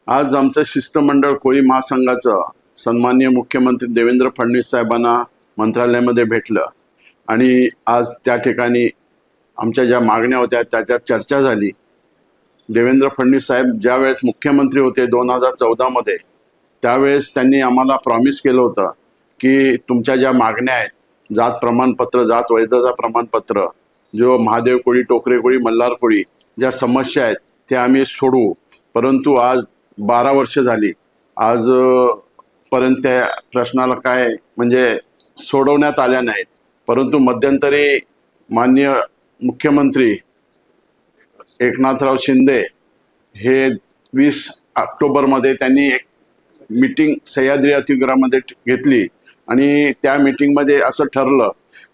आज आमचं शिष्टमंडळ कोळी महासंघाचं सन्माननीय मुख्यमंत्री देवेंद्र फडणवीस साहेबांना मंत्रालयामध्ये भेटलं आणि आज त्या ठिकाणी आमच्या ज्या मागण्या होत्या त्याच्यात चर्चा झाली. देवेंद्र फडणवीस साहेब ज्या वेळेस मुख्यमंत्री होते 2014 मध्ये, त्यावेळेस त्यांनी आम्हाला प्रॉमिस केलं होतं की तुमच्या ज्या मागण्या आहेत, जात प्रमाणपत्र, जात वैधता प्रमाणपत्र, जो महादेव कोळी, टोकरे कोळी, मल्हार कोळी ज्या समस्या आहेत त्या आम्ही सोडवू. परंतु आज 12 वर्ष झाली, आज पर्यंत त्या प्रश्नाला काय म्हणजे सोडवण्यात आल्या नाहीत. परंतु मध्यंतरी माननीय मुख्यमंत्री एकनाथराव शिंदे हे 20 ऑक्टोबरमध्ये त्यांनी एक मीटिंग सह्याद्री अतिथीगृहामध्ये घेतली आणि त्या मीटिंगमध्ये असं ठरलं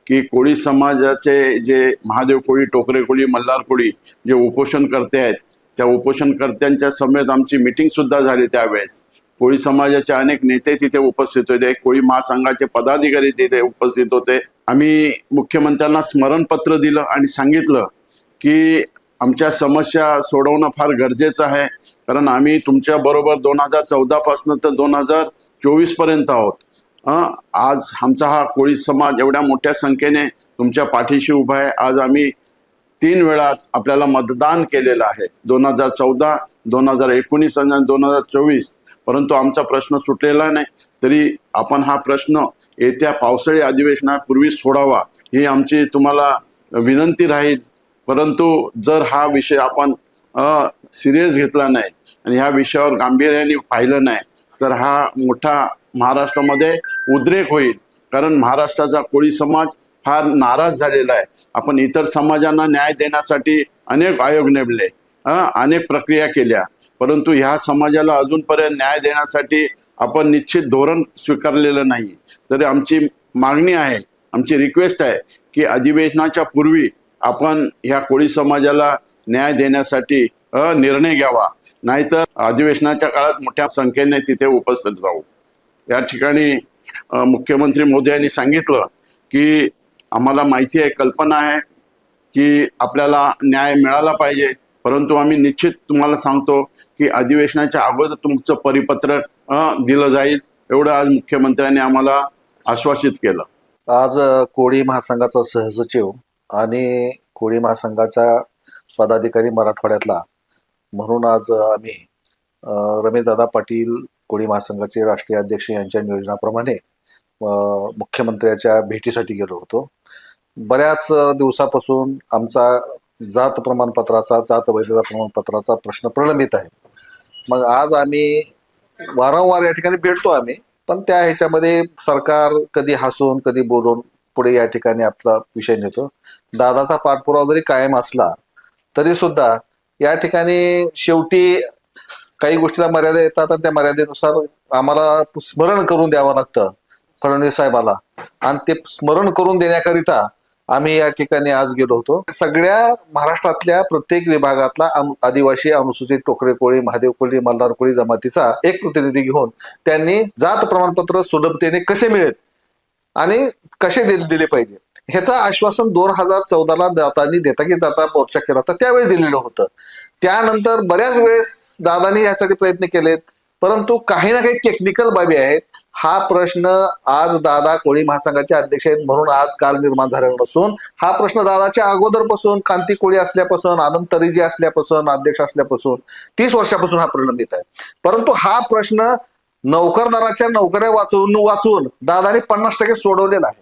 की कोळी समाजाचे जे महादेव कोळी, टोकरे कोळी, मल्हार कोळी जे उपोषणकर्ते आहेत, त्या उपोषणकर्त्यांच्या समेत आमची मीटिंग सुद्धा झाली. त्यावेळेस कोळी समाजाचे अनेक नेते तिथे उपस्थित होते, कोळी महासंघाचे पदाधिकारी तिथे उपस्थित होते. आम्ही मुख्यमंत्र्यांना स्मरणपत्र दिलं आणि सांगितलं की आमच्या समस्या सोडवणं फार गरजेचं आहे, कारण आम्ही तुमच्या बरोबर 2014 पासून तर 2024 पर्यंत आहोत. आज आमचा हा कोळी समाज एवढ्या मोठ्या संख्येने तुमच्या पाठीशी उभा आहे. आज आम्ही 3 वेळा आपल्याला मतदान केलेलं आहे, 2014, 2019 आणि 2024. परंतु आमचा प्रश्न सुटलेला नाही. तरी आपण हा प्रश्न येत्या पावसाळी अधिवेशनापूर्वी सोडावा ही आमची तुम्हाला विनंती राहील. परंतु जर हा विषय आपण सिरियस घेतला नाही आणि ह्या विषयावर गांभीर्याने पाहिलं नाही तर हा मोठा महाराष्ट्रामध्ये उद्रेक होईल. कारण महाराष्ट्राचा कोळी समाज फार नाराज झालेला आहे. आपण इतर समाजांना न्याय देण्यासाठी अनेक आयोग नेमले, अनेक प्रक्रिया केल्या, परंतु ह्या समाजाला अजूनपर्यंत न्याय देण्यासाठी आपण निश्चित धोरण स्वीकारलेलं नाही. तर आमची मागणी आहे, आमची रिक्वेस्ट आहे की अधिवेशनाच्या पूर्वी आपण ह्या कोळी समाजाला न्याय देण्यासाठी निर्णय घ्यावा, नाहीतर अधिवेशनाच्या काळात मोठ्या संख्येने तिथे उपस्थित राहू. या ठिकाणी मुख्यमंत्री महोदयांनी सांगितलं की आम्हाला माहिती आहे, कल्पना आहे की आपल्याला न्याय मिळाला पाहिजे, परंतु आम्ही निश्चित तुम्हाला सांगतो की अधिवेशनाच्या अगोदर तुमचं परिपत्रक दिलं जाईल, एवढं आज मुख्यमंत्र्यांनी आम्हाला आश्वासित केलं. आज कोळी महासंघाचा सहसचिव आणि कोळी महासंघाचा पदाधिकारी मराठवाड्यातला म्हणून आज आम्ही रमेशदादा पाटील कोळी महासंघाचे राष्ट्रीय अध्यक्ष यांच्या नियोजनाप्रमाणे मुख्यमंत्र्याच्या भेटीसाठी गेलो होतो. बऱ्याच दिवसापासून आमचा जात प्रमाणपत्राचा, जात वैधता प्रमाणपत्राचा प्रश्न प्रलंबित आहे. मग आज आम्ही वारंवार या ठिकाणी भेटतो आम्ही, पण त्या ह्याच्यामध्ये सरकार कधी हसून कधी बोलून पुढे या ठिकाणी आपला विषय नेतो. दादाचा पाठपुरावा जरी कायम असला तरी सुद्धा या ठिकाणी शेवटी काही गोष्टीला मर्यादा येतात आणि त्या मर्यादेनुसार आम्हाला स्मरण करून द्यावं लागतं फडणवीस साहेबाला, आणि ते स्मरण करून देण्याकरिता आम्ही या ठिकाणी आज गेलो होतो. सगळ्या महाराष्ट्रातल्या प्रत्येक विभागातला आदिवासी, अनुसूचित, टोकरे कोळी, महादेव कोळी, मल्हार कोळी जमातीचा एक प्रतिनिधी घेऊन त्यांनी जात प्रमाणपत्र सुलभतेने कसे मिळेल आणि कसे दिले पाहिजे ह्याचं आश्वासन 2014ला दादांनी देता की दादा मोर्चा केला होता त्यावेळेस दिलेलं होतं. त्यानंतर बऱ्याच वेळेस दादांनी यासाठी प्रयत्न केलेत, परंतु काही ना काही टेक्निकल बाबी आहेत. हा प्रश्न आज दादा कोळी महासंघाचे अध्यक्ष आहेत म्हणून आज काल निर्माण झालेला नसून हा प्रश्न दादाच्या अगोदरपासून, कांती कोळी असल्यापासून, आनंद तरीजी असल्यापासून, अध्यक्ष असल्यापासून 30 वर्षापासून हा प्रलंबित आहे. परंतु हा प्रश्न नोकरदाराच्या नोकऱ्या वाचून दादाने 50% सोडवलेला आहे.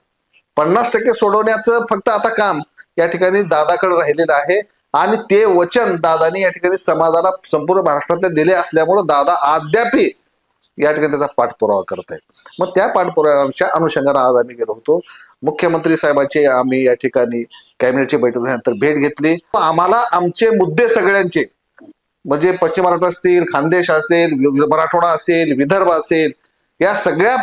50% सोडवण्याचं फक्त आता काम या ठिकाणी दादाकडे राहिलेलं आहे आणि ते वचन दादानी या ठिकाणी समाजाला संपूर्ण महाराष्ट्रात दिले असल्यामुळे दादा अद्यापही या ठिकाणी त्याचा पाठपुरावा करत आहेत. मग त्या पाठपुराव्याच्या अनुषंगाने आज आम्ही गेलो होतो. मुख्यमंत्री साहेबांची आम्ही या ठिकाणी कॅबिनेटची बैठक झाल्यानंतर भेट घेतली. आम्हाला आमचे मुद्दे सगळ्यांचे म्हणजे पश्चिम महाराष्ट्र असतील, खानदेश असेल, मराठवाडा असेल, विदर्भ असेल, या सगळ्या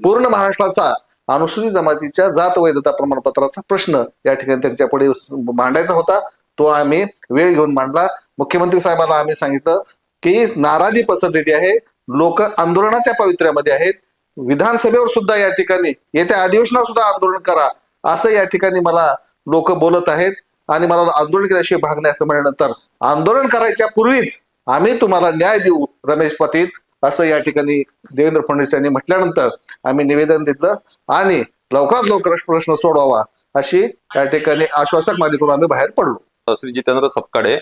पूर्ण महाराष्ट्राचा अनुसूचित जमातीच्या जात वैधता प्रमाणपत्राचा प्रश्न या ठिकाणी त्यांच्या पुढे मांडायचा होता. तो आम्ही वेळ घेऊन मांडला. मुख्यमंत्री साहेबांना आम्ही सांगितलं की नाराजी पसरलेली आहे, लोक आंदोलनाच्या पवित्र्यामध्ये आहेत, विधानसभेवर सुद्धा या ठिकाणी येत्या अधिवेशनावर सुद्धा आंदोलन करा असं या ठिकाणी मला लोक बोलत आहेत आणि मला आंदोलन केल्याशिवाय भाग नाही असं म्हणल्यानंतर आंदोलन करायच्या पूर्वीच आम्ही तुम्हाला न्याय देऊ रमेश पाटील, असं या ठिकाणी देवेंद्र फडणवीस यांनी म्हटल्यानंतर आम्ही निवेदन दिलं आणि लवकरात लवकर प्रश्न सोडवावा अशी या ठिकाणी आश्वासक मालिकेतून आम्ही बाहेर पडलो. श्री जितेंद्र सपकाळे,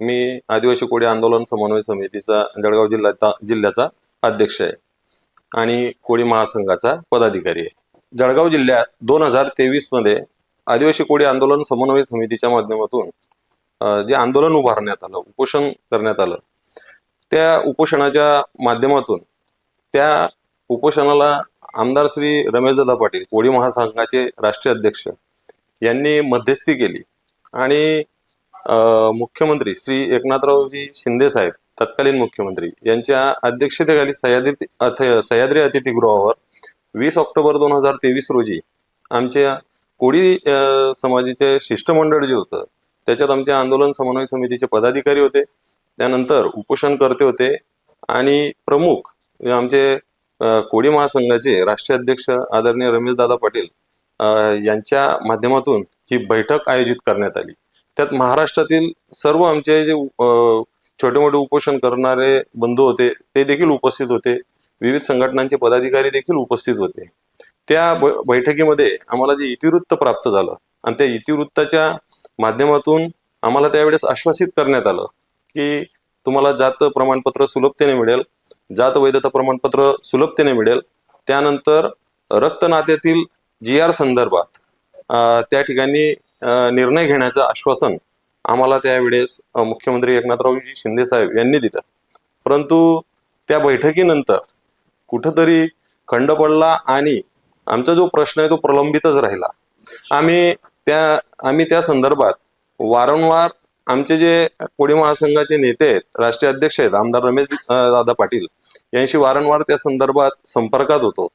मी आदिवासी कोळी आंदोलन समन्वय समितीचा जळगाव जिल्ह्याचा अध्यक्ष आहे आणि कोळी महासंघाचा पदाधिकारी आहे. जळगाव जिल्ह्यात 2023 मध्ये आदिवासी कोळी आंदोलन समन्वय समितीच्या माध्यमातून जे आंदोलन उभारण्यात आलं, उपोषण करण्यात आलं, त्या उपोषणाच्या माध्यमातून त्या उपोषणाला आमदार श्री रमेशदादा पाटील, कोळी महासंघाचे राष्ट्रीय अध्यक्ष, यांनी मध्यस्थी केली आणि मुख्यमंत्री श्री एकनाथरावजी शिंदे साहेब, तत्कालीन मुख्यमंत्री, यांच्या अध्यक्षतेखाली सह्याद्री अतिथीगृहावर 20 ऑक्टोबर 2023 रोजी आमच्या कोळी समाजाचे शिष्टमंडळ जे होतं त्याच्यात आमचे आंदोलन समन्वय समितीचे पदाधिकारी होते, त्यानंतर उपोषणकर्ते होते आणि प्रमुख आमचे कोळी महासंघाचे राष्ट्रीय अध्यक्ष आदरणीय रमेशदादा पाटील यांच्या माध्यमातून ही बैठक आयोजित करण्यात आली. त्यात महाराष्ट्रातील सर्व आमचे जे छोटे मोठे उपोषण करणारे बंधू होते ते देखील उपस्थित होते, विविध संघटनांचे पदाधिकारी देखील उपस्थित होते. त्या बैठकीमध्ये आम्हाला जे इतिवृत्त प्राप्त झालं आणि त्या इतिवृत्ताच्या माध्यमातून आम्हाला त्यावेळेस आश्वासित करण्यात आलं की तुम्हाला जात प्रमाणपत्र सुलभतेने मिळेल, जात वैधता प्रमाणपत्र सुलभतेने मिळेल, त्यानंतर रक्त नात्यातील GR संदर्भात त्या ठिकाणी निर्णय घेण्याचं आश्वासन आम्हाला त्यावेळेस मुख्यमंत्री एकनाथरावजी शिंदे साहेब यांनी दिलं. परंतु त्या बैठकीनंतर कुठंतरी खंड पडला आणि आमचा जो प्रश्न आहे तो प्रलंबितच राहिला. आम्ही त्या संदर्भात वारंवार आमचे जे कोळी महासंघाचे नेते आहेत, राष्ट्रीय अध्यक्ष आहेत आमदार रमेश दादा पाटील यांशी वारंवार त्या संदर्भात संपर्कात होतो.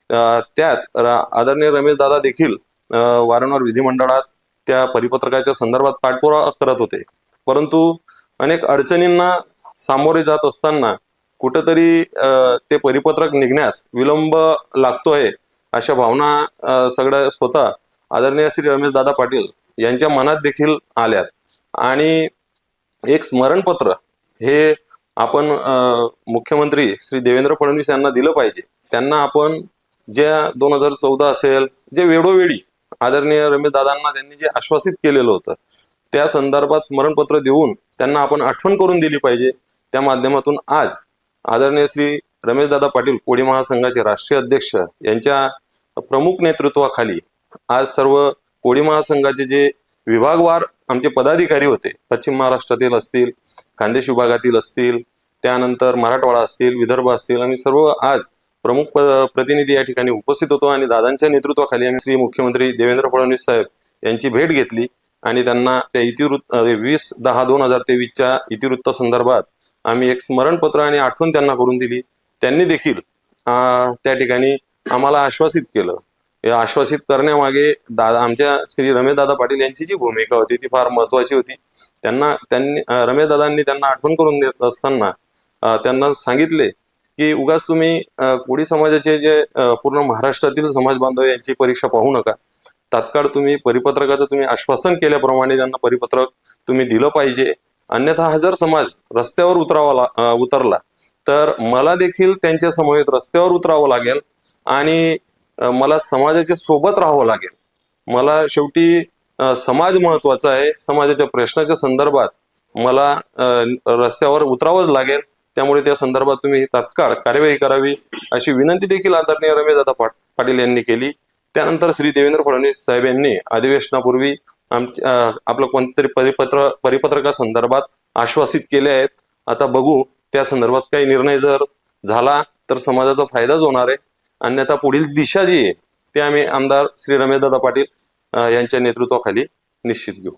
त्यात आदरणीय रमेश दादा देखील वारंवार विधिमंडळात त्या परिपत्रकाच्या संदर्भात पाठपुरावा करत होते. परंतु अनेक अडचणींना सामोरे जात असताना कुठंतरी ते परिपत्रक निघण्यास विलंब लागतोय अशा भावना सगळ्या स्वतः आदरणीय श्री रमेश दादा पाटील यांच्या मनात देखील आल्यात आणि एक स्मरणपत्र हे आपण मुख्यमंत्री श्री देवेंद्र फडणवीस यांना दिलं पाहिजे. त्यांना आपण ज्या 2014 असेल, जे वेळोवेळी आदरणीय रमेश दादांना त्यांनी जे आश्वासित केलेलं होतं त्या संदर्भात स्मरणपत्र देऊन त्यांना आपण आठवण करून दिली पाहिजे. त्या माध्यमातून आज आदरणीय श्री रमेशदादा पाटील, कोळी महासंघाचे राष्ट्रीय अध्यक्ष यांच्या प्रमुख नेतृत्वाखाली आज सर्व कोळी महासंघाचे जे विभागवार आमचे पदाधिकारी होते, पश्चिम महाराष्ट्रातील असतील, खानदेश विभागातील असतील, त्यानंतर मराठवाडा असतील, विदर्भ असतील, आम्ही सर्व आज प्रमुख प्रतिनिधी या ठिकाणी उपस्थित होतो आणि दादांच्या नेतृत्वाखाली आम्ही श्री मुख्यमंत्री देवेंद्र फडणवीस साहेब यांची भेट घेतली आणि त्यांना त्या 20/10/2023 इतिवृत्त संदर्भात आम्ही एक स्मरणपत्र आणि आठवण त्यांना करून दिली. त्यांनी देखील त्या ठिकाणी आम्हाला आश्वासित केलं. या आश्वासित करण्यामागे आमच्या श्री रमेशदादा पाटील यांची जी भूमिका होती ती फार महत्वाची होती. रमेशदादांनी त्यांना आठवण करून देत असताना त्यांना सांगितले की उगाच तुम्ही कोळी समाजाचे जे पूर्ण महाराष्ट्रातील समाज बांधव यांची परीक्षा पाहू नका. तात्काळ तुम्ही परिपत्रकाचं तुम्ही आश्वासन केल्याप्रमाणे त्यांना परिपत्रक तुम्ही दिलं पाहिजे. अन्यथा हा जर समाज रस्त्यावर उतरला तर मला देखील त्यांच्या समवेत रस्त्यावर उतरावं लागेल आणि मला समाजाच्या सोबत राहावं लागेल. मला शेवटी समाज महत्वाचा आहे. समाजाच्या प्रश्नाच्या संदर्भात मला रस्त्यावर उतरावंच लागेल. त्यामुळे त्या संदर्भात तुम्ही तात्काळ कार्यवाही करावी अशी विनंती देखील आदरणीय रमेशदादा पाटील यांनी केली. त्यानंतर श्री देवेंद्र फडणवीस साहेब यांनी अधिवेशनापूर्वी आपलं कोणतरी परिपत्रका संदर्भात आश्वासित केले आहेत. आता बघू त्या संदर्भात काही निर्णय जर झाला तर समाजाचा फायदाच होणार आहे. अन्यथा पुढील दिशा जी आहे ते आम्ही आमदार श्री रमेशदादा पाटील यांच्या नेतृत्वाखाली निश्चित घेऊ.